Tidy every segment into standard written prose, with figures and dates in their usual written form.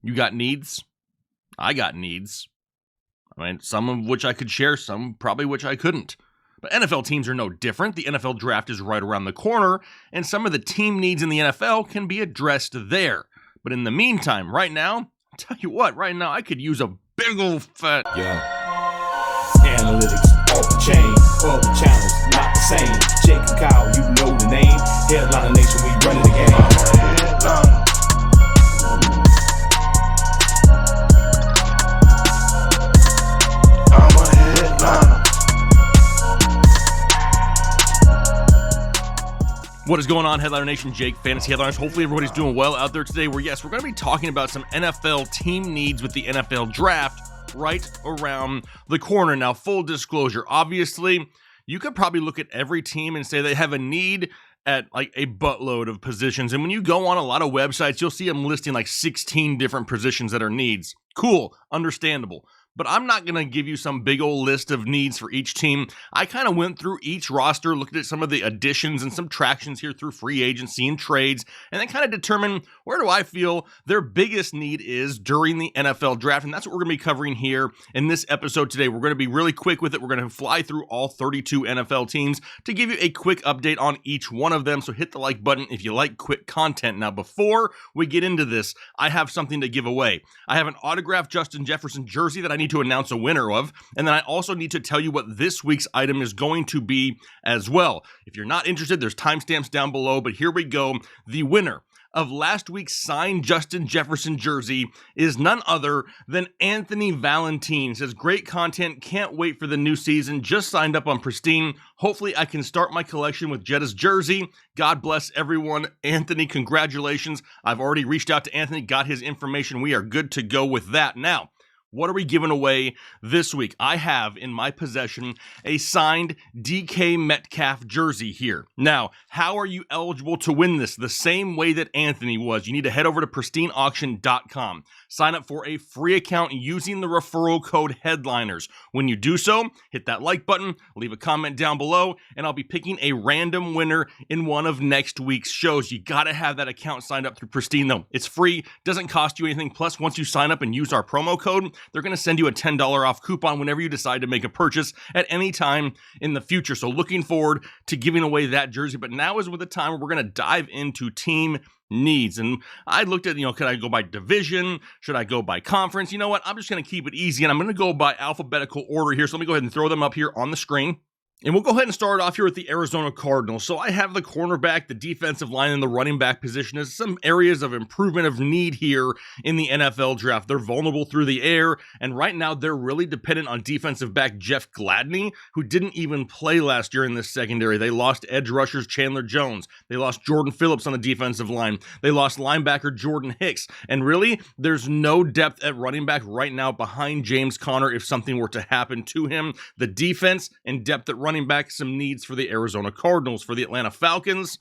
You got needs? I got needs. I mean, some of which I could share, some probably which I couldn't. But NFL teams are no different. The NFL draft is right around the corner, and some of the team needs in the NFL can be addressed there. But in the meantime, right now, I'll tell you what, right now I could use a big old fat... Analytics, off the chain, all the channels, not the same. Jake and Kyle, you know the name. Headliner Nation, we running the game. I'm a headliner. What is going on, Headliner Nation? Jake, Fantasy Headliners. Hopefully everybody's doing well out there today. We're going to be talking about some NFL team needs with the NFL draft right around the corner. Now, full disclosure, obviously, you could probably look at every team and say they have a need at like a buttload of positions. And when you go on a lot of websites, you'll see them listing like 16 different positions that are needs. Cool, understandable. But I'm not going to give you some big old list of needs for each team. I kind of went through each roster, looked at some of the additions and subtractions here through free agency and trades, and then kind of determine where do I feel their biggest need is during the NFL draft. And that's what we're going to be covering here in this episode today. We're going to be really quick with it. We're going to fly through all 32 NFL teams to give you a quick update on each one of them. So hit the like button if you like quick content. Now, before we get into this, I have something to give away. I have an autographed Justin Jefferson jersey that I need to announce a winner of, and then I also need to tell you what this week's item is going to be as well. If you're not interested, there's timestamps down below, but here we go. The winner of last week's signed Justin Jefferson jersey is none other than Anthony Valentine. Says, great content, can't wait for the new season, just signed up on Pristine. Hopefully I can start my collection with Jetta's jersey. God bless everyone. Anthony, congratulations. I've already reached out to Anthony, got his information. We are good to go with that. Now, what are we giving away this week? I have in my possession a signed DK Metcalf jersey here. Now, how are you eligible to win this? The same way that Anthony was. You need to head over to pristineauction.com. Sign up for a free account using the referral code Headliners. When you do so, hit that like button, leave a comment down below, and I'll be picking a random winner in one of next week's shows. You gotta have that account signed up through Pristine though. It's free, doesn't cost you anything. Plus, once you sign up and use our promo code, they're going to send you a $10 off coupon whenever you decide to make a purchase at any time in the future. So looking forward to giving away that jersey. But now is with the time where we're going to dive into team needs. And I looked at, could I go by division? Should I go by conference? You know what? I'm just going to keep it easy, and I'm going to go by alphabetical order here. So let me go ahead and throw them up here on the screen. And we'll go ahead and start off here with the Arizona Cardinals. So I have the cornerback, the defensive line, and the running back position as some areas of improvement of need here in the NFL draft. They're vulnerable through the air, and right now they're really dependent on defensive back Jeff Gladney, who didn't even play last year in this secondary. They lost edge rushers Chandler Jones. They lost Jordan Phillips on the defensive line. They lost linebacker Jordan Hicks. And really, there's no depth at running back right now behind James Conner if something were to happen to him. The defense and depth at running back, some needs for the Arizona Cardinals. For the Atlanta Falcons,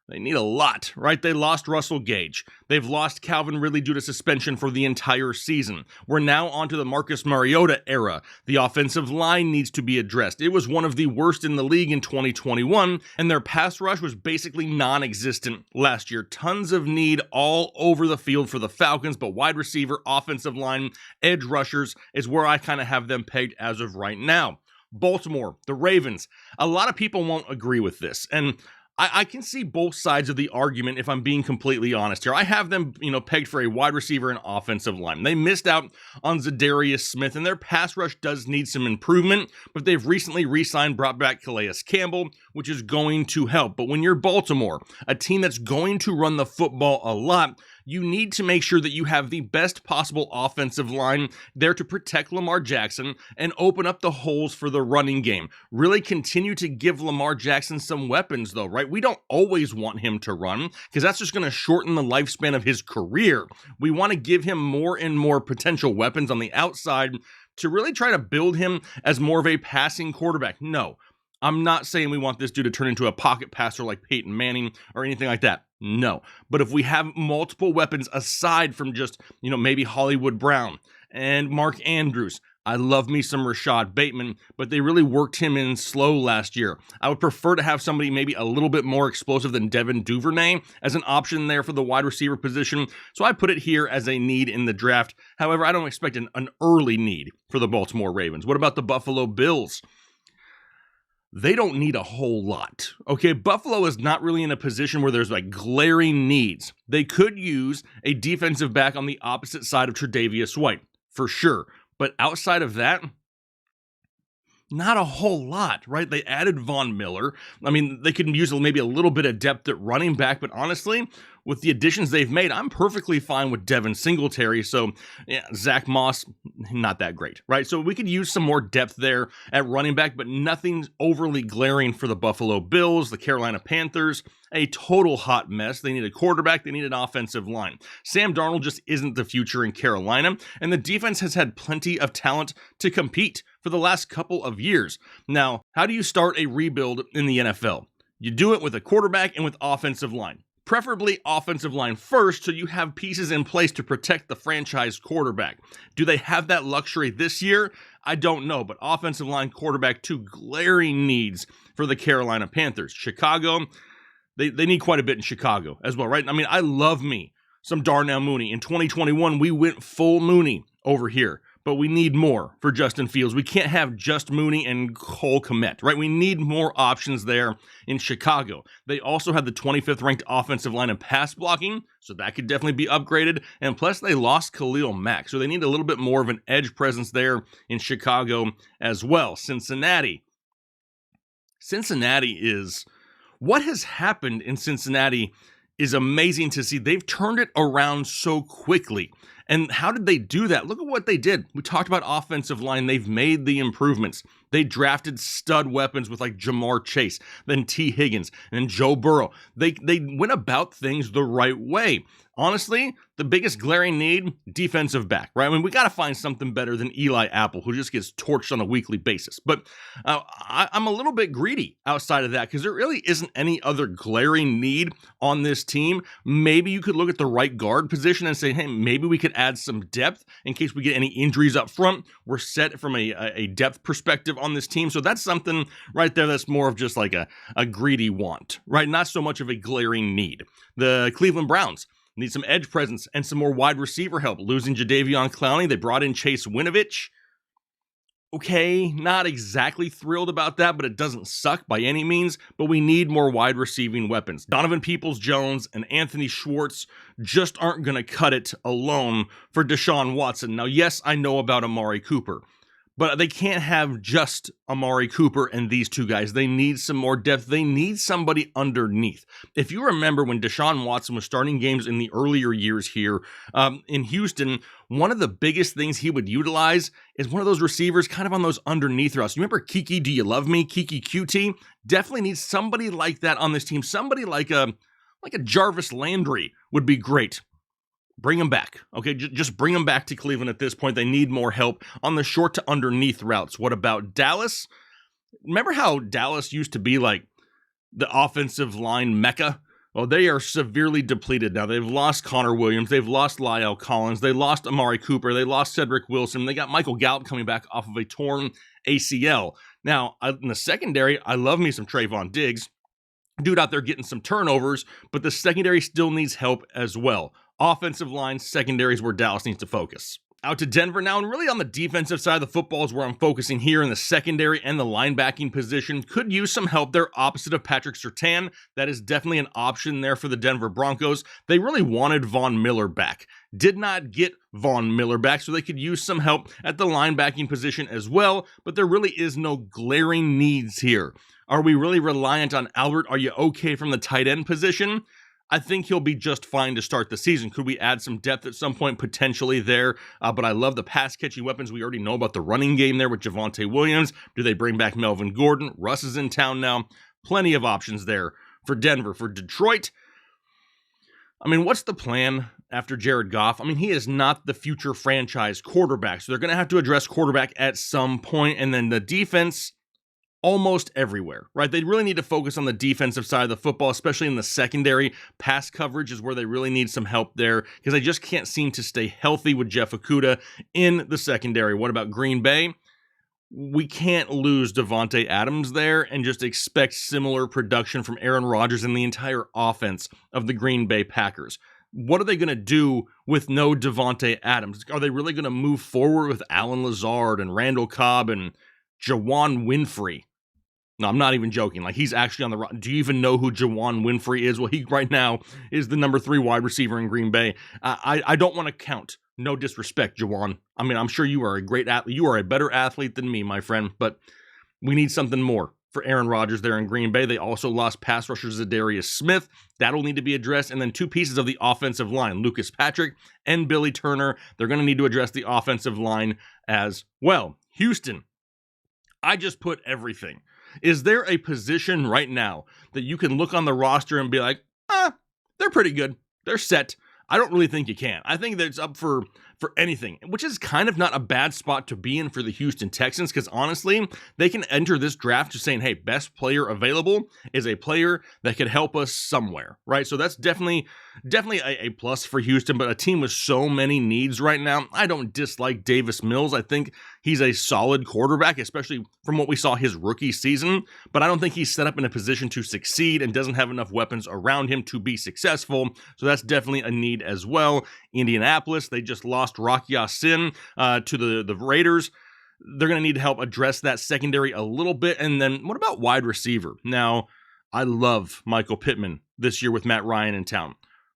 they need a lot, right? They lost Russell Gage. They've lost Calvin Ridley due to suspension for the entire season. We're now onto the Marcus Mariota era. The offensive line needs to be addressed. It was one of the worst in the league in 2021, and their pass rush was basically non-existent last year. Tons of need all over the field for the Falcons, but wide receiver, offensive line, edge rushers is where I kind of have them pegged as of right now. Baltimore, the Ravens. A lot of people won't agree with this, and I can see both sides of the argument if I'm being completely honest here. I have them, pegged for a wide receiver and offensive line. They missed out on Zadarius Smith, and their pass rush does need some improvement, but they've recently brought back Calais Campbell, which is going to help. But when you're Baltimore, a team that's going to run the football a lot, you need to make sure that you have the best possible offensive line there to protect Lamar Jackson and open up the holes for the running game. Really continue to give Lamar Jackson some weapons though, right? We don't always want him to run because that's just going to shorten the lifespan of his career. We want to give him more and more potential weapons on the outside to really try to build him as more of a passing quarterback. No, I'm not saying we want this dude to turn into a pocket passer like Peyton Manning or anything like that. No. But if we have multiple weapons aside from just, maybe Hollywood Brown and Mark Andrews, I love me some Rashad Bateman, but they really worked him in slow last year. I would prefer to have somebody maybe a little bit more explosive than Devin Duvernay as an option there for the wide receiver position, so I put it here as a need in the draft. However, I don't expect an early need for the Baltimore Ravens. What about the Buffalo Bills? They don't need a whole lot. Okay, Buffalo is not really in a position where there's like glaring needs. They could use a defensive back on the opposite side of Tre'Davious White, for sure. But outside of that, not a whole lot, right? They added Von Miller. I mean, they could use maybe a little bit of depth at running back, but honestly, with the additions they've made, I'm perfectly fine with Devin Singletary. So, yeah, Zach Moss, not that great, right? So we could use some more depth there at running back, but nothing overly glaring for the Buffalo Bills, the Carolina Panthers. A total hot mess. They need a quarterback. They need an offensive line. Sam Darnold just isn't the future in Carolina, and the defense has had plenty of talent to compete for the last couple of years. Now, how do you start a rebuild in the NFL? You do it with a quarterback and with offensive line. Preferably offensive line first, so you have pieces in place to protect the franchise quarterback. Do they have that luxury this year? I don't know, but offensive line, quarterback, two glaring needs for the Carolina Panthers. Chicago, they need quite a bit in Chicago as well, right? I mean, I love me some Darnell Mooney. In 2021, we went full Mooney over here, but we need more for Justin Fields. We can't have just Mooney and Cole Kmet, right? We need more options there in Chicago. They also had the 25th ranked offensive line in pass blocking, so that could definitely be upgraded. And plus, they lost Khalil Mack, so they need a little bit more of an edge presence there in Chicago as well. Cincinnati is... What has happened in Cincinnati is amazing to see. They've turned it around so quickly. And how did they do that? Look at what they did. We talked about offensive line. They've made the improvements. They drafted stud weapons with like Jamar Chase, then T. Higgins, and Joe Burrow. They went about things the right way. Honestly, the biggest glaring need, defensive back, right? I mean, we got to find something better than Eli Apple, who just gets torched on a weekly basis. But I'm a little bit greedy outside of that because there really isn't any other glaring need on this team. Maybe you could look at the right guard position and say, hey, maybe we could add some depth in case we get any injuries up front. We're set from a depth perspective on this team. So that's something right there that's more of just like a greedy want, right? Not so much of a glaring need. The Cleveland Browns need some edge presence and some more wide receiver help. Losing Jadeveon Clowney, they brought in Chase Winovich. Okay, not exactly thrilled about that, but it doesn't suck by any means. But we need more wide receiving weapons. Donovan Peoples-Jones and Anthony Schwartz just aren't going to cut it alone for Deshaun Watson. Now, yes, I know about Amari Cooper, but they can't have just Amari Cooper and these two guys. They need some more depth. They need somebody underneath. If you remember when Deshaun Watson was starting games in the earlier years here in Houston, one of the biggest things he would utilize is one of those receivers kind of on those underneath routes. You remember Kiki, Do You Love Me? Kiki QT? Definitely needs somebody like that on this team. Somebody like a Jarvis Landry would be great. Bring him back. Okay, just bring him back to Cleveland at this point. They need more help on the short to underneath routes. What about Dallas? Remember how Dallas used to be like the offensive line mecca? Well, they are severely depleted now. They've lost Connor Williams. They've lost Lyle Collins. They lost Amari Cooper. They lost Cedric Wilson. They got Michael Gallup coming back off of a torn ACL. Now, in the secondary, I love me some Trayvon Diggs. Dude out there getting some turnovers, but the secondary still needs help as well. Offensive line, secondary is where Dallas needs to focus. Out to Denver now, and really on the defensive side of the football is where I'm focusing here in the secondary and the linebacking position. Could use some help there opposite of Patrick Surtain. That is definitely an option there for the Denver Broncos. They really wanted Von Miller back. Did not get Von Miller back, so they could use some help at the linebacking position as well, but there really is no glaring needs here. Are we really reliant on Albert? Are you okay from the tight end position? I think he'll be just fine to start the season. Could we add some depth at some point potentially there? But I love the pass-catching weapons. We already know about the running game there with Javonte Williams. Do they bring back Melvin Gordon? Russ is in town now. Plenty of options there for Denver. For Detroit, I mean, what's the plan after Jared Goff? I mean, he is not the future franchise quarterback, so they're going to have to address quarterback at some point. And then the defense, almost everywhere, right? They really need to focus on the defensive side of the football, especially in the secondary. Pass coverage is where they really need some help there because they just can't seem to stay healthy with Jeff Okudah in the secondary. What about Green Bay? We can't lose Davante Adams there and just expect similar production from Aaron Rodgers and the entire offense of the Green Bay Packers. What are they going to do with no Davante Adams? Are they really going to move forward with Allen Lazard and Randall Cobb and Juwann Winfrey? No, I'm not even joking. Like, he's actually on the run. Do you even know who Juwann Winfrey is? Well, he right now is the number 3 wide receiver in Green Bay. I don't want to count. No disrespect, Juwann. I mean, I'm sure you are a great athlete. You are a better athlete than me, my friend, but we need something more for Aaron Rodgers there in Green Bay. They also lost pass rusher Zadarius Smith. That'll need to be addressed. And then 2 pieces of the offensive line, Lucas Patrick and Billy Turner. They're going to need to address the offensive line as well. Houston, I just put everything. Is there a position right now that you can look on the roster and be like, they're pretty good. They're set. I don't really think you can. I think that it's up for anything, which is kind of not a bad spot to be in for the Houston Texans, because honestly, they can enter this draft just saying, hey, best player available is a player that could help us somewhere, right? So that's definitely a plus for Houston, but a team with so many needs right now. I don't dislike Davis Mills. I think he's a solid quarterback, especially from what we saw his rookie season, but I don't think he's set up in a position to succeed and doesn't have enough weapons around him to be successful. So that's definitely a need as well. Indianapolis, they just lost Rock Ya-Sin to the Raiders. They're going to need to help address that secondary a little bit. And then what about wide receiver? Now, I love Michael Pittman this year with Matt Ryan in town.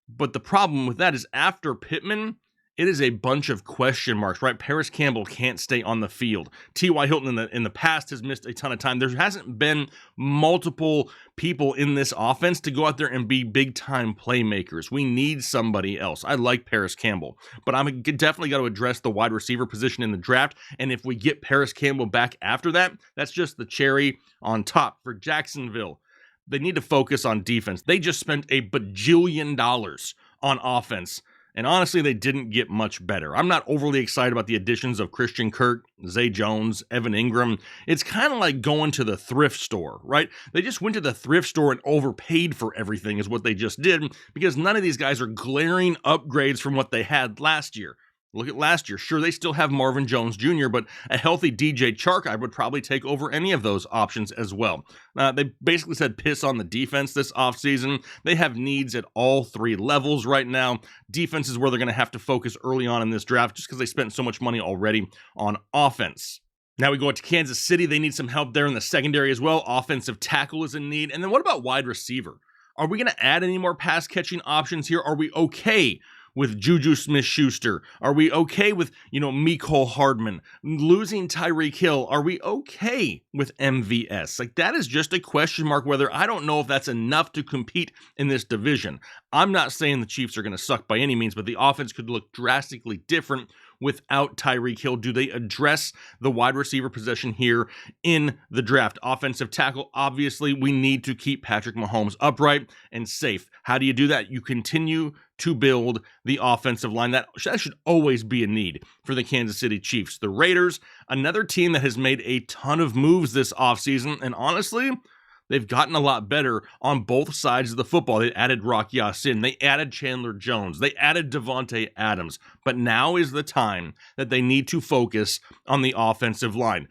But the problem with that is after Pittman, it is a bunch of question marks, right? Paris Campbell can't stay on the field. T.Y. Hilton in the past has missed a ton of time. There hasn't been multiple people in this offense to go out there and be big-time playmakers. We need somebody else. I like Paris Campbell, but I'm definitely got to address the wide receiver position in the draft, and if we get Paris Campbell back after that, that's just the cherry on top for Jacksonville. They need to focus on defense. They just spent a bajillion dollars on offense, and honestly, they didn't get much better. I'm not overly excited about the additions of Christian Kirk, Zay Jones, Evan Ingram. It's kind of like going to the thrift store, right? They just went to the thrift store and overpaid for everything is what they just did, because none of these guys are glaring upgrades from what they had last year. Look at last year. Sure, they still have Marvin Jones Jr., but a healthy DJ Chark, I would probably take over any of those options as well. They basically said piss on the defense this offseason. They have needs at all 3 levels right now. Defense is where they're going to have to focus early on in this draft just because they spent so much money already on offense. Now we go to Kansas City. They need some help there in the secondary as well. Offensive tackle is in need. And then what about wide receiver? Are we going to add any more pass-catching options here? Are we okay with Juju Smith-Schuster? Are we okay with, Mecole Hardman? Losing Tyreek Hill, are we okay with MVS? Like, that is just a question mark whether I don't know if that's enough to compete in this division. I'm not saying the Chiefs are going to suck by any means, but the offense could look drastically different without Tyreek Hill. Do they address the wide receiver position here in the draft? Offensive tackle, obviously, we need to keep Patrick Mahomes upright and safe. How do you do that? You continue to build the offensive line. That should always be a need for the Kansas City Chiefs. The Raiders, another team that has made a ton of moves this offseason, and honestly, they've gotten a lot better on both sides of the football. They added Rock Ya-Sin. They added Chandler Jones. They added Davante Adams. But now is the time that they need to focus on the offensive line.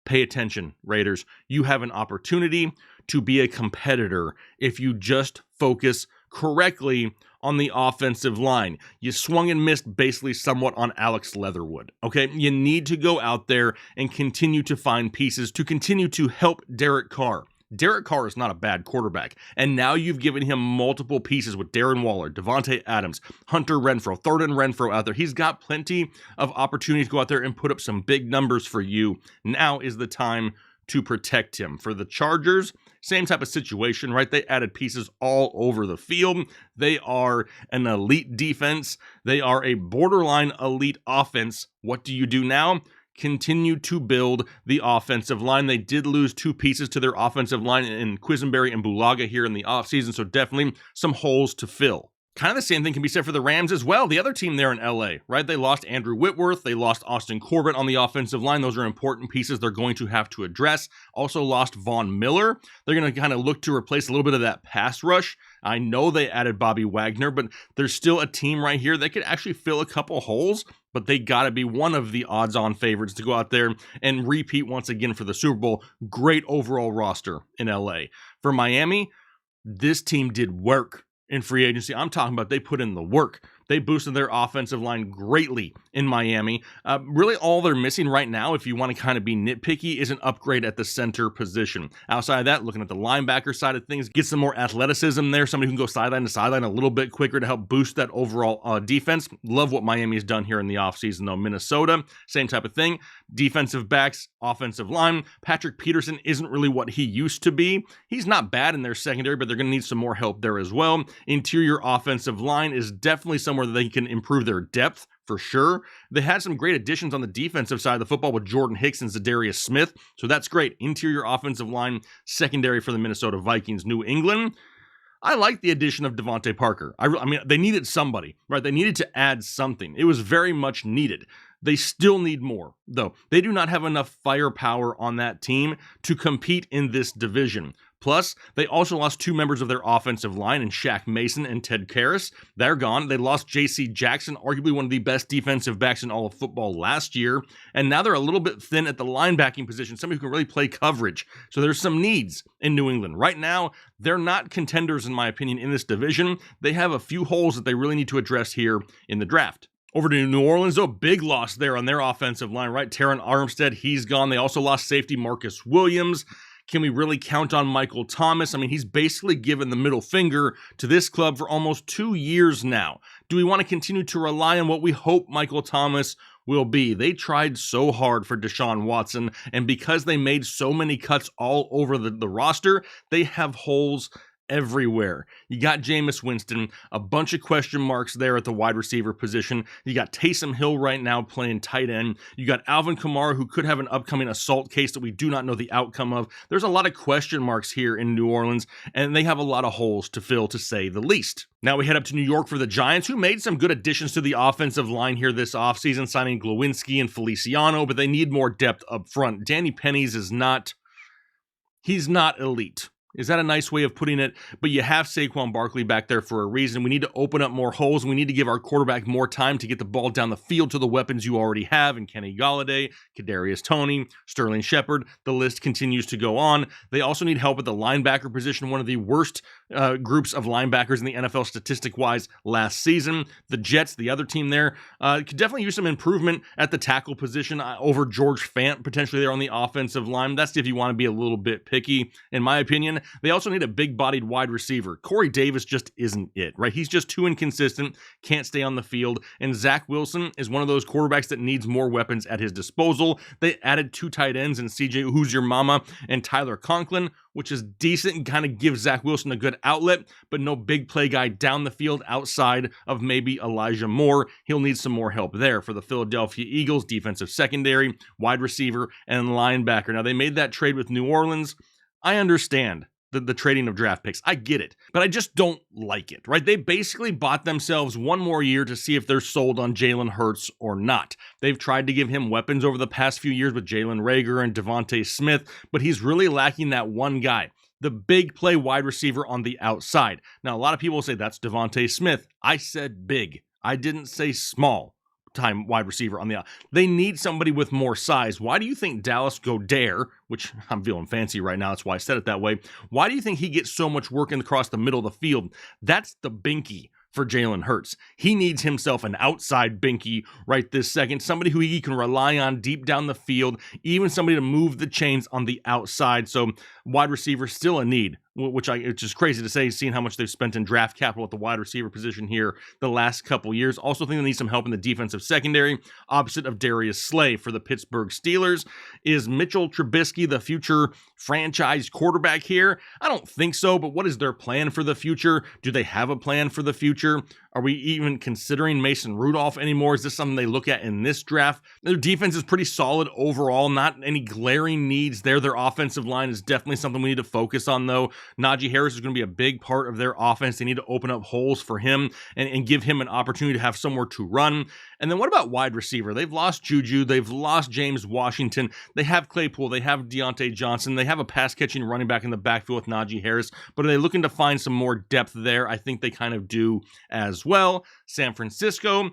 Pay attention, Raiders. You have an opportunity to be a competitor if you just focus correctly on the offensive line. You swung and missed basically somewhat on Alex Leatherwood, okay? You need to go out there and continue to find pieces to continue to help Derek Carr. Derek Carr is not a bad quarterback, and now you've given him multiple pieces with Darren Waller, Davante Adams, Hunter Renfrow, Thornton Renfrow out there. He's got plenty of opportunities to go out there and put up some big numbers for you. Now is the time to protect him. For the Chargers, same type of situation, right? They added pieces all over the field. They are an elite defense. They are a borderline elite offense. What do you do now? Continue to build the offensive line. They did lose 2 pieces to their offensive line in Quisenberry and Bulaga here in the offseason, so definitely some holes to fill. Kind of the same thing can be said for the Rams as well. The other team there in LA, right? They lost Andrew Whitworth. They lost Austin Corbett on the offensive line. Those are important pieces they're going to have to address. Also lost Von Miller. They're going to kind of look to replace a little bit of that pass rush. I know they added Bobby Wagner, but there's still a team right here that could actually fill a couple holes, but they got to be one of the odds-on favorites to go out there and repeat once again for the Super Bowl. Great overall roster in LA. For Miami, this team did work in free agency. I'm talking about they put in the work. They boosted their offensive line greatly in Miami. Really all they're missing right now, if you want to kind of be nitpicky, is an upgrade at the center position. Outside of that, looking at the linebacker side of things, get some more athleticism there, somebody who can go sideline to sideline a little bit quicker to help boost that overall defense. Love what Miami's done here in the offseason, though. Minnesota, same type of thing. Defensive backs, offensive line. Patrick Peterson isn't really what he used to be. He's not bad in their secondary, but they're going to need some more help there as well. Interior offensive line is definitely somewhere that they can improve their depth for sure. They had some great additions on the defensive side of the football with Jordan Hicks and Zadarius Smith, so that's great. Interior offensive line, secondary for the Minnesota Vikings. New England, I like the addition of Devontae Parker. I mean, they needed somebody, right? They needed to add something. It was very much needed. They still need more, though. They do not have enough firepower on that team to compete in this division. Plus, they also lost two members of their offensive line in Shaq Mason and Ted Karras. They're gone. They lost J.C. Jackson, arguably one of the best defensive backs in all of football last year. And now they're a little bit thin at the linebacking position, somebody who can really play coverage. So there's some needs in New England. Right now, they're not contenders, in my opinion, in this division. They have a few holes that they really need to address here in the draft. Over to New Orleans, though, big loss there on their offensive line, right? Taron Armstead, he's gone. They also lost safety Marcus Williams. Can we really count on Michael Thomas? I mean, he's basically given the middle finger to this club for almost 2 years now. Do we want to continue to rely on what we hope Michael Thomas will be? They tried so hard for Deshaun Watson, and because they made so many cuts all over the roster, they have holes everywhere. You got Jameis Winston, a bunch of question marks there at the wide receiver position. You got Taysom Hill right now playing tight end. You got Alvin Kamara, who could have an upcoming assault case that we do not know the outcome of. There's a lot of question marks here in New Orleans, and they have a lot of holes to fill, to say the least. Now we head up to New York for the Giants, who made some good additions to the offensive line here this offseason, signing Glowinski and Feliciano, but they need more depth up front. Danny Pennies is not, he's not elite. Is that a nice way of putting it? But you have Saquon Barkley back there for a reason. We need to open up more holes, and we need to give our quarterback more time to get the ball down the field to the weapons you already have in Kenny Golladay, Kadarius Toney, Sterling Shepard. The list continues to go on. They also need help at the linebacker position, one of the worst groups of linebackers in the NFL statistic-wise last season. The Jets, the other team there, could definitely use some improvement at the tackle position over George Fant, potentially there on the offensive line. That's if you want to be a little bit picky, in my opinion. They also need a big-bodied wide receiver. Corey Davis just isn't it, right? He's just too inconsistent, can't stay on the field, and Zach Wilson is one of those quarterbacks that needs more weapons at his disposal. They added 2 tight ends in CJ Who's Your Mama and Tyler Conklin, which is decent and kind of gives Zach Wilson a good outlet, but no big play guy down the field outside of maybe Elijah Moore. He'll need some more help there for the Philadelphia Eagles, defensive secondary, wide receiver, and linebacker. Now, they made that trade with New Orleans. I understand the trading of draft picks. I get it, but I just don't like it, right? They basically bought themselves one more year to see if they're sold on Jalen Hurts or not. They've tried to give him weapons over the past few years with Jalen Reagor and Devontae Smith, but he's really lacking that one guy, the big play wide receiver on the outside. Now, a lot of people say that's Devontae Smith. I said big. I didn't say small time wide receiver on the out. They need somebody with more size. Why do you think Dallas Goedert, which I'm feeling fancy right now, that's why I said it that way, why do you think he gets so much work across the middle of the field? That's the binky for Jalen Hurts. He needs himself an outside binky right this second, somebody who he can rely on deep down the field, even somebody to move the chains on the outside. So wide receiver still a need, which it's just crazy to say, seeing how much they've spent in draft capital at the wide receiver position here the last couple years. Also think they need some help in the defensive secondary, opposite of Darius Slay for the Pittsburgh Steelers. Is Mitchell Trubisky the future franchise quarterback here? I don't think so, but what is their plan for the future? Do they have a plan for the future? Are we even considering Mason Rudolph anymore? Is this something they look at in this draft? Their defense is pretty solid overall, not any glaring needs there. Their offensive line is definitely something we need to focus on, though. Najee Harris is going to be a big part of their offense. They need to open up holes for him and give him an opportunity to have somewhere to run. And then what about wide receiver? They've lost Juju. They've lost James Washington. They have Claypool. They have Deontay Johnson. They have a pass-catching running back in the backfield with Najee Harris. But are they looking to find some more depth there? I think they kind of do as well. San Francisco,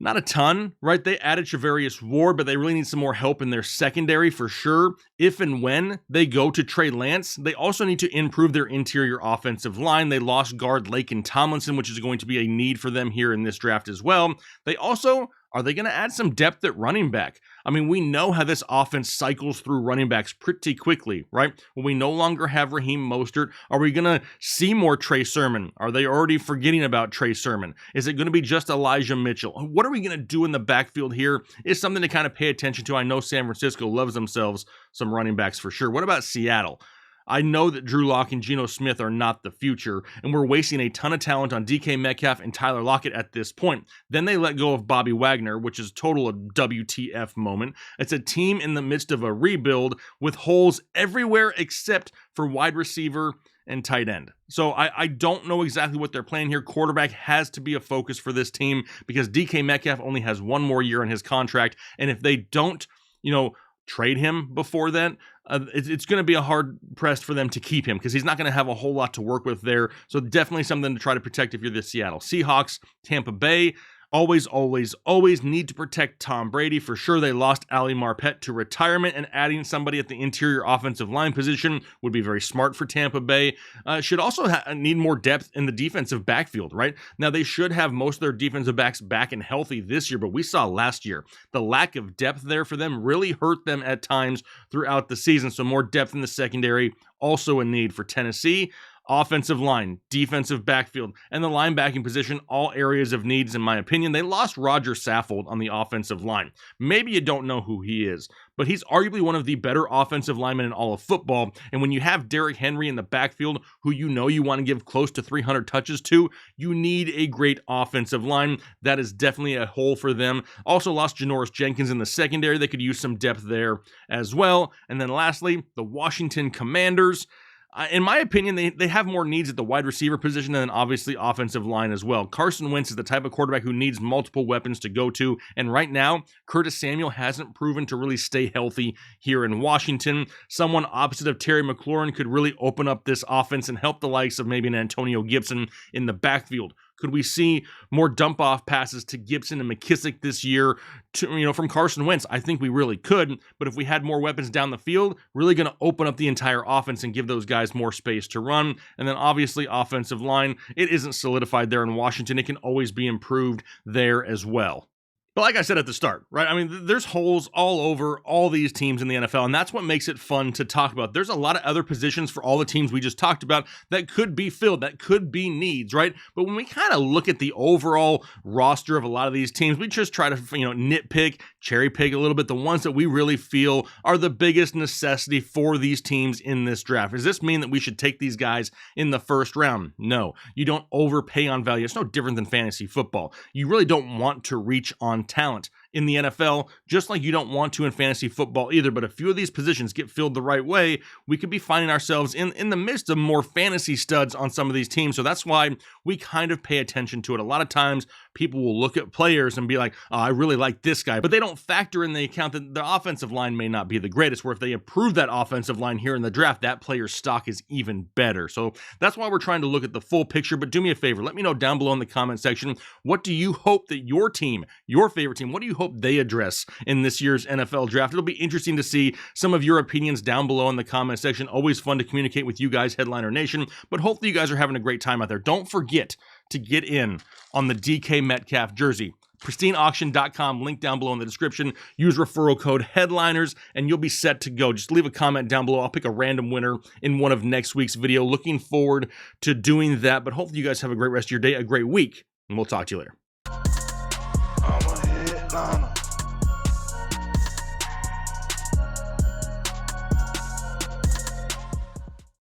not a ton, right? They added Charvarius Ward, but they really need some more help in their secondary for sure. If and when they go to Trey Lance, they also need to improve their interior offensive line. They lost guard Laken Tomlinson, which is going to be a need for them here in this draft as well. They also, are they going to add some depth at running back? I mean, we know how this offense cycles through running backs pretty quickly, right? When we no longer have Raheem Mostert, are we going to see more Trey Sermon? Are they already forgetting about Trey Sermon? Is it going to be just Elijah Mitchell? What are we going to do in the backfield here is something to kind of pay attention to. I know San Francisco loves themselves some running backs for sure. What about Seattle? I know that Drew Lock and Geno Smith are not the future, and we're wasting a ton of talent on DK Metcalf and Tyler Lockett at this point. Then they let go of Bobby Wagner, which is total a WTF moment. It's a team in the midst of a rebuild with holes everywhere except for wide receiver and tight end. So I don't know exactly what they're playing here. Quarterback has to be a focus for this team because DK Metcalf only has one more year on his contract, and if they don't, trade him before then, it's going to be a hard pressed for them to keep him because he's not going to have a whole lot to work with there. So definitely something to try to protect if you're the Seattle Seahawks. Tampa Bay, always need to protect Tom Brady. For sure, they lost Ali Marpet to retirement, and adding somebody at the interior offensive line position would be very smart for Tampa Bay. Should also need more depth in the defensive backfield, right? Now, they should have most of their defensive backs back and healthy this year, but we saw last year the lack of depth there for them really hurt them at times throughout the season. So more depth in the secondary, also a need for Tennessee. Offensive line, defensive backfield, and the linebacking position, all areas of needs in my opinion. They lost Roger Saffold on the offensive line. Maybe you don't know who he is, but he's arguably one of the better offensive linemen in all of football. And when you have Derrick Henry in the backfield, who you want to give close to 300 touches to, you need a great offensive line. That is definitely a hole for them. Also lost Janoris Jenkins in the secondary. They could use some depth there as well. And then lastly, the Washington Commanders. In my opinion, they have more needs at the wide receiver position than obviously offensive line as well. Carson Wentz is the type of quarterback who needs multiple weapons to go to, and right now, Curtis Samuel hasn't proven to really stay healthy here in Washington. Someone opposite of Terry McLaurin could really open up this offense and help the likes of maybe an Antonio Gibson in the backfield. Could we see more dump-off passes to Gibson and McKissick this year from Carson Wentz? I think we really could, but if we had more weapons down the field, really going to open up the entire offense and give those guys more space to run. And then obviously offensive line, it isn't solidified there in Washington. It can always be improved there as well. But like I said at the start, right? I mean, there's holes all over all these teams in the NFL, and that's what makes it fun to talk about. There's a lot of other positions for all the teams we just talked about that could be filled, that could be needs, right? But when we kind of look at the overall roster of a lot of these teams, we just try to, nitpick, cherry pick a little bit, the ones that we really feel are the biggest necessity for these teams in this draft. Does this mean that we should take these guys in the first round? No. You don't overpay on value. It's no different than fantasy football. You really don't want to reach on talent in the NFL, just like you don't want to in fantasy football either. But a few of these positions get filled the right way, we could be finding ourselves in the midst of more fantasy studs on some of these teams. So that's why we kind of pay attention to it. A lot of times people will look at players and be like, oh, I really like this guy, but they don't factor in the account that the offensive line may not be the greatest, where if they improve that offensive line here in the draft, that player's stock is even better. So that's why we're trying to look at the full picture. But do me a favor, let me know down below in the comment section, what do you hope that your team, your favorite team, what do you hope they address in this year's NFL draft? It'll be interesting to see some of your opinions down below in the comment section. Always fun to communicate with you guys, Headliner Nation, but hopefully you guys are having a great time out there. Don't forget to get in on the DK Metcalf jersey. PristineAuction.com, link down below in the description. Use referral code HEADLINERS and you'll be set to go. Just leave a comment down below. I'll pick a random winner in one of next week's video. Looking forward to doing that, but hopefully you guys have a great rest of your day, a great week, and we'll talk to you later. I'm a headliner.